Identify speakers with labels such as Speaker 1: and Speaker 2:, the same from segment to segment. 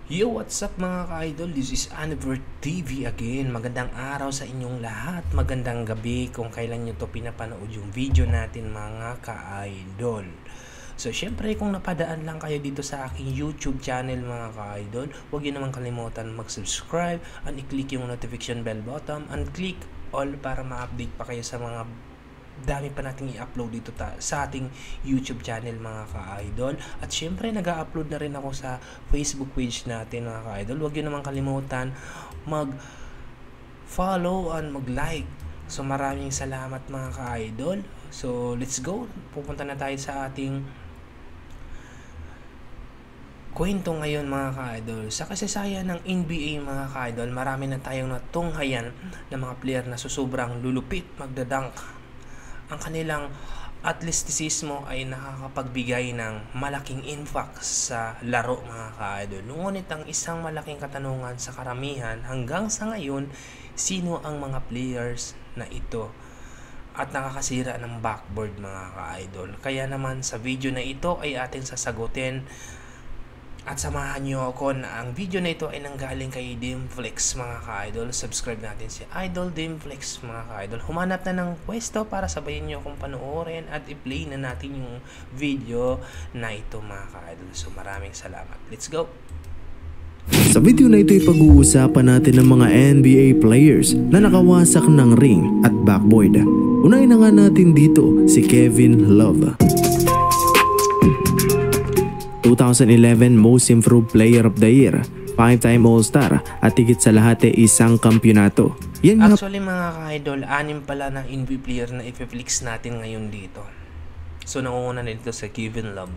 Speaker 1: Yo, what's up mga ka-idol? This is Anivert TV again. Magandang araw sa inyong lahat. Magandang gabi kung kailan nyo to pinapanood yung video natin mga ka-idol. So, syempre kung napadaan lang kayo dito sa aking YouTube channel mga ka-idol, huwag nyo naman kalimutan mag-subscribe and i-click yung notification bell button and click all para ma-update pa kayo sa mga dami pa nating i-upload dito sa ating YouTube channel mga ka-idol. At syempre nag-upload na rin ako sa Facebook page natin mga ka-idol. Huwag nyo naman kalimutan mag-follow and mag-like. So maraming salamat mga ka-idol. So let's go. Pupunta na tayo sa ating kwento ngayon mga ka-idol. Sa kasaysayan ng NBA mga ka-idol, marami na tayong natunghayan na mga player na susobrang lulupit magdadunk. Ang kanilang athleticismo ay nakakapagbigay ng malaking impact sa laro mga ka-idol. Ngunit ang isang malaking katanungan sa karamihan hanggang sa ngayon, sino ang mga players na ito at nakakasira ng backboard mga ka-idol? Kaya naman sa video na ito ay ating sasagutin at samahan nyo ako na ang video na ito ay nanggaling kay Dimflex mga ka-idol. Subscribe natin si Idol Dimflex mga ka-idol. Humanap na ng pwesto para sabayin nyo akong panoorin at i-play na natin yung video na ito mga ka-idol. So maraming salamat. Let's go!
Speaker 2: Sa video na ito ay pag-uusapan natin ng mga NBA players na nakawasak ng ring at backboard. Unahin na nga natin dito si Kevin Love. 2011 Most Improved Player of the Year, 5-time All-Star at higit sa lahat ay isang kampyonato.
Speaker 1: Actually mga ka-idol, 6 pala ng NBA player na i-flex natin ngayon dito. So nangunguna nito sa Kevin Love.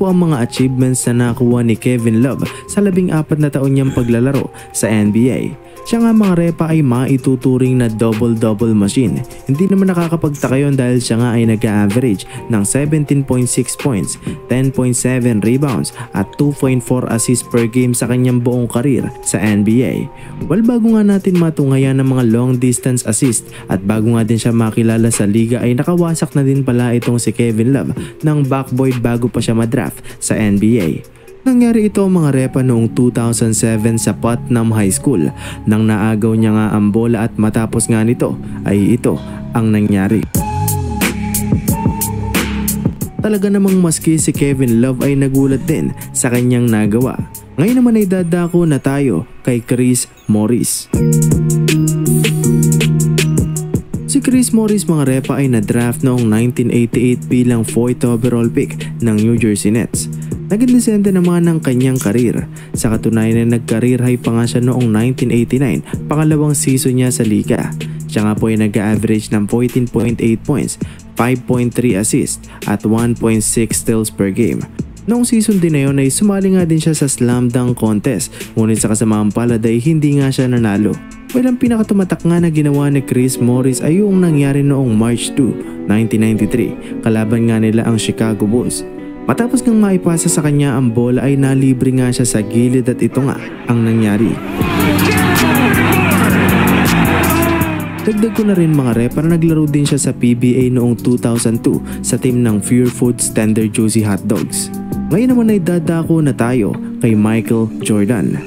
Speaker 2: Po ang mga achievements na nakuha ni Kevin Love sa 14 na taon niyang paglalaro sa NBA. Siya nga mga repa ay maituturing na double-double machine. Hindi naman nakakapagtaka yun dahil siya nga ay nag-average ng 17.6 points, 10.7 rebounds at 2.4 assists per game sa kanyang buong karir sa NBA. Well, bago nga natin matunghayan ng mga long distance assist at bago nga din siya makilala sa liga ay nakawasak na din pala itong si Kevin Love ng backboard bago pa siya madraft sa NBA. Nangyari ito mga repa noong 2007 sa Putnam High School nang naagaw niya nga ang bola at matapos nga nito ay ito ang nangyari. Talaga namang maski si Kevin Love ay nagulat din sa kanyang nagawa. Ngayon naman ay dadako na tayo kay Chris Morris. Si Chris Morris mga repa ay na-draft noong 1988 bilang 4th overall pick ng New Jersey Nets. Naging desente naman ng kanyang karir. Sa katunayan na nag-career high pa nga siya noong 1989, pangalawang season niya sa liga. Siya nga po ay nag-average ng 14.8 points, 5.3 assists at 1.6 steals per game. Noong season din na yun ay sumali nga din siya sa slam dunk contest, ngunit sa kasamaang palad ay hindi nga siya nanalo. Well, ang pinakatumatak nga na ginawa ni Chris Morris ay yung nangyari noong March 2, 1993. Kalaban nga nila ang Chicago Bulls. Matapos ngang maipasa sa kanya ang bola ay nalibre nga siya sa gilid at ito nga ang nangyari. Dagdag ko na rin mga repa na naglaro din siya sa PBA noong 2002 sa team ng Pure Foods Tender Juicy Hot Dogs. Ngayon naman ay dadako na tayo kay Michael Jordan.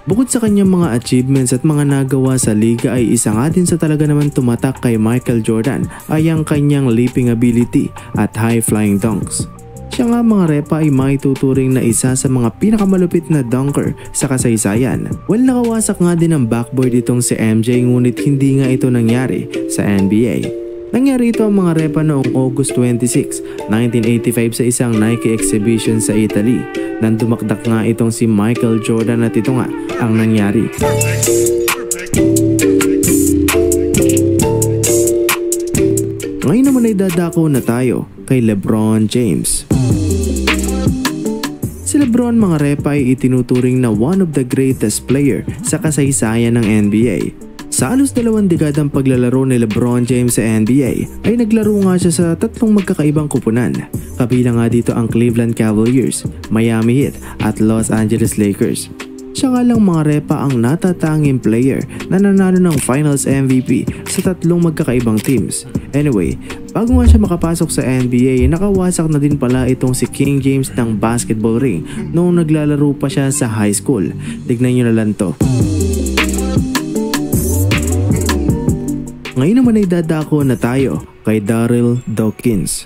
Speaker 2: Bukod sa kanyang mga achievements at mga nagawa sa liga ay isa nga din sa talaga naman tumatak kay Michael Jordan ay ang kanyang leaping ability at high flying dunks. Siya nga mga repa ay maituturing na isa sa mga pinakamalupit na dunker sa kasaysayan. Well, nakawasak nga din ang backboard itong si MJ ngunit hindi nga ito nangyari sa NBA. Nangyari ito ang mga repa noong August 26, 1985 sa isang Nike exhibition sa Italy. Nang dumakdak nga itong si Michael Jordan at ito nga ang nangyari. Ngayon naman ay dadako na tayo kay LeBron James. Si LeBron mga repa ay itinuturing na one of the greatest player sa kasaysayan ng NBA. Sa halos 2 dekadang paglalaro ni LeBron James sa NBA ay naglaro nga siya sa 3 magkakaibang kupunan. Kabilang nga dito ang Cleveland Cavaliers, Miami Heat at Los Angeles Lakers. Siya nga lang mga repa ang natatanging player na nanalo ng Finals MVP sa tatlong magkakaibang teams. Anyway, bago nga siya makapasok sa NBA, nakawasak na din pala itong si King James ng basketball ring noong naglalaro pa siya sa high school. Tignan nyo na lang to. Ngayon naman ay dadako na tayo kay Darryl Dawkins.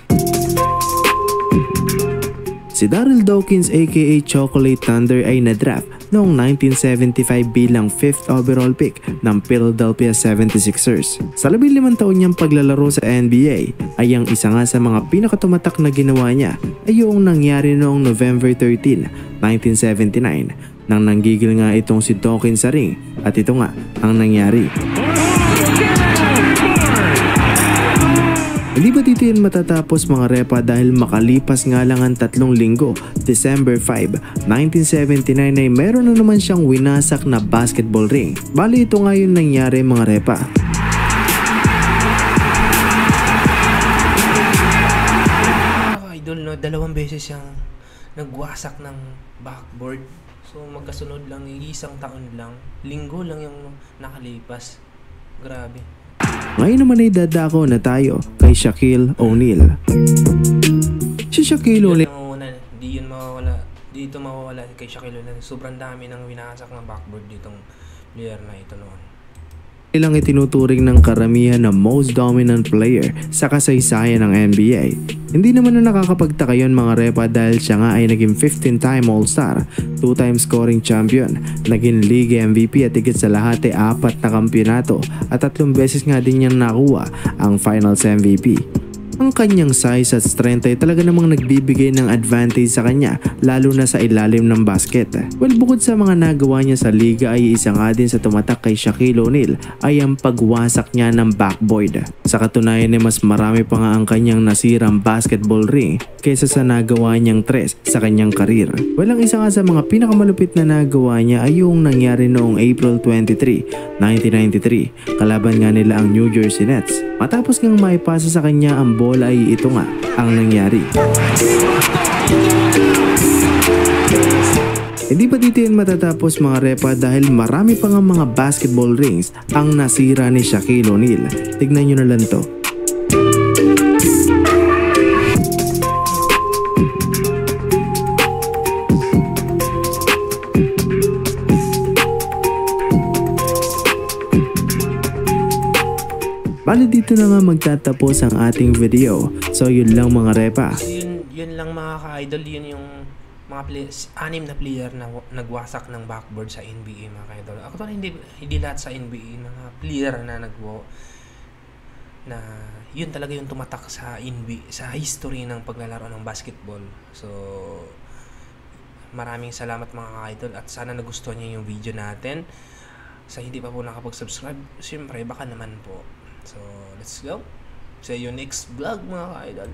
Speaker 2: Si Darryl Dawkins aka Chocolate Thunder ay na-draft noong 1975 bilang 5th overall pick ng Philadelphia 76ers. Sa 15 taon niyang paglalaro sa NBA ay ang isa nga sa mga pinakatumatak na ginawa niya ay yung nangyari noong November 13, 1979 nang nanggigil nga itong si Dawkins sa ring at ito nga ang nangyari. Hindi ba dito yun matatapos mga repa dahil makalipas nga lang ang 3 linggo, December 5, 1979 ay meron na naman siyang winasak na basketball ring. Bali ito nga yun nangyari mga repa.
Speaker 1: Idol, no, 2 beses siyang nagwasak ng backboard. So magkasunod lang, isang taon lang. Linggo lang yung nakalipas. Grabe.
Speaker 2: Ngayon naman ay dadako na tayo kay Shaquille O'Neal. Si Shaquille O'Neal
Speaker 1: Di yun mawawala. Dito mawawala kay Shaquille O'Neal. Sobrang dami ng winasak ng backboard ditong player na ito noon.
Speaker 2: Ilang itinuturing ng karamihan na most dominant player sa kasaysayan ng NBA. Hindi naman na nakakapagtaka yun mga repa dahil siya nga ay naging 15-time All-Star, 2-time scoring champion, naging league MVP at higit sa lahat ay 4 na kampyonato at 3 beses nga din niyang nakuha ang Finals MVP. Ang kanyang size at strength ay talaga namang nagbibigay ng advantage sa kanya lalo na sa ilalim ng basket. Well, bukod sa mga nagawa niya sa liga ay isa nga din sa tumatak kay Shaquille O'Neal ay ang pagwasak niya ng backboard. Sa katunayan ay mas marami pa nga ang kanyang nasirang basketball ring kaysa sa nagawa niyang 3 sa kanyang karir. Well, ang isa nga sa mga pinakamalupit na nagawa niya ay yung nangyari noong April 23, 1993 kalaban nga nila ang New Jersey Nets. Matapos ngang maipasa sa kanya ang bola ay ito nga ang nangyari. Hindi pa dito yun matatapos mga repa dahil marami pa nga mga basketball rings ang nasira ni Shaquille O'Neal. Tignan nyo na lang to. Bali dito na nga magtatapos ang ating video. So yun lang mga repa.
Speaker 1: So yun lang mga ka-idol, yun yung mga 6 na player na nagwasak ng backboard sa NBA mga ka-idol. Actually hindi lahat sa NBA mga player na na yun talaga yung tumatak sa NBA, sa history ng paglalaro ng basketball. So maraming salamat mga ka-idol at sana nagustuhan niyo yung video natin. Sa hindi pa po nakapag-subscribe, siyempre baka naman po. So, let's go. See you next vlog mga ka-idol.